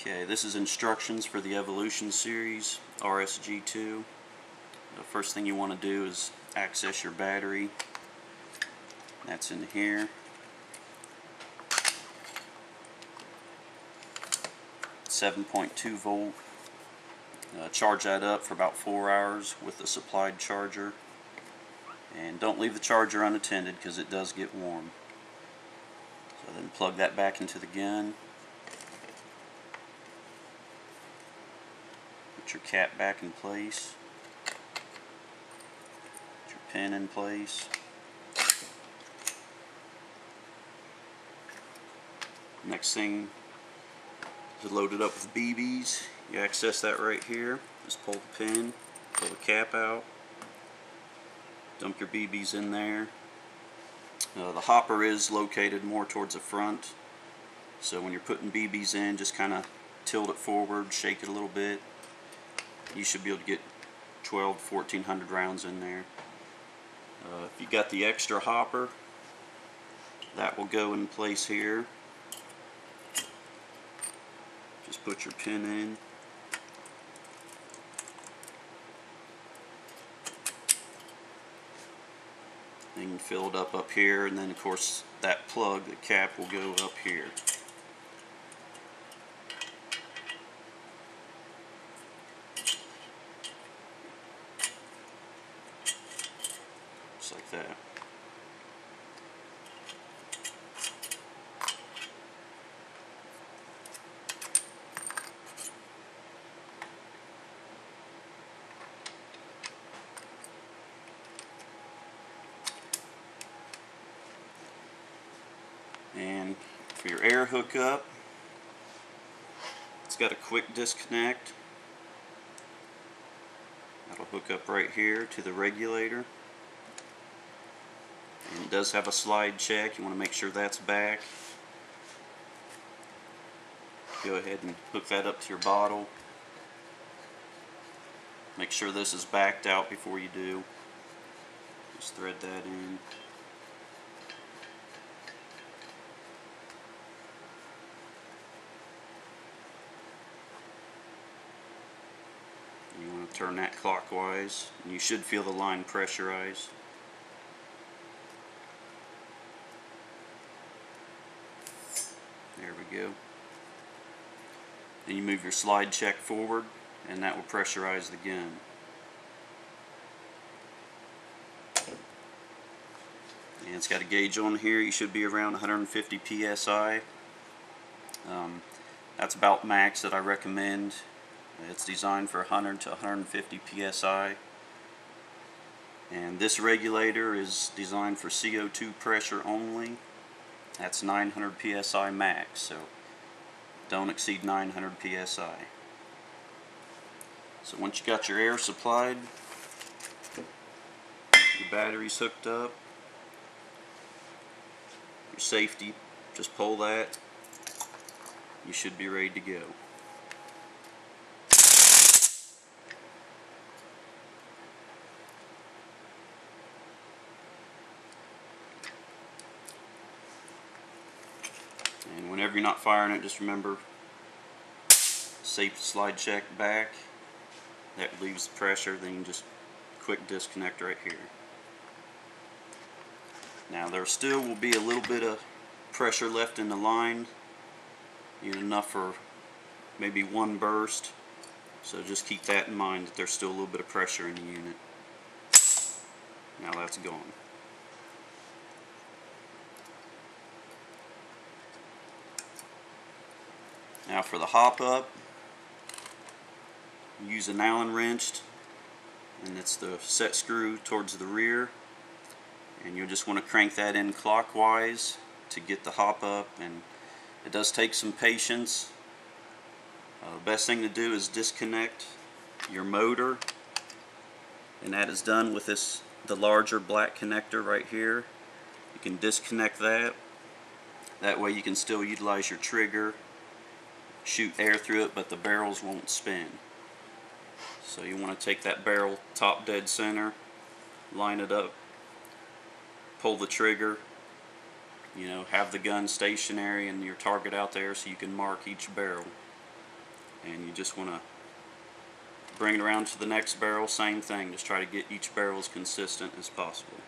Okay, this is instructions for the Evolution series, RSG-2. The first thing you want to do is access your battery. That's in here. It's 7.2 volt. Charge that up for about 4 hours with the supplied charger. And don't leave the charger unattended because it does get warm. So then plug that back into the gun. Put your cap back in place. Put your pin in place. Next thing is load it up with BBs. You access that right here. Just pull the pin, pull the cap out, dump your BBs in there. The hopper is located more towards the front, so when you're putting BBs in, just kind of tilt it forward, shake it a little bit. You should be able to get 1,200–1,400 rounds in there. If you got the extra hopper, that will go in place here. Just put your pin in. You can fill it up here, and then of course that plug, the cap, will go up here. Just like that. And for your air hookup, it's got a quick disconnect. That'll hook up right here to the regulator. And it does have a slide check. You want to make sure that's back. Go ahead and hook that up to your bottle. Make sure this is backed out before you do. Just thread that in. You want to turn that clockwise, and you should feel the line pressurized. There we go. Then you move your slide check forward, and that will pressurize the gun. And it's got a gauge on here. You should be around 150 psi. That's about max that I recommend. It's designed for 100 to 150 psi. And this regulator is designed for CO2 pressure only. That's 900 psi max, so don't exceed 900 psi. So once you got your air supplied, your battery's hooked up, your safety, just pull that, you should be ready to go. And whenever you're not firing it, just remember, safe slide check back. That relieves the pressure. Then you can just quick disconnect right here. Now there still will be a little bit of pressure left in the line, enough for maybe one burst. So just keep that in mind, that there's still a little bit of pressure in the unit. Now that's gone. Now for the hop up, use an Allen wrench, and it's the set screw towards the rear, and you'll just want to crank that in clockwise to get the hop up, and it does take some patience. The best thing to do is disconnect your motor, and that is done with the larger black connector right here. You can disconnect that. That way you can still utilize your trigger, shoot air through it, but the barrels won't spin. So you want to take that barrel top dead center, line it up, pull the trigger, have the gun stationary and your target out there so you can mark each barrel. and you just want to bring it around to the next barrel, same thing, just try to get each barrel as consistent as possible.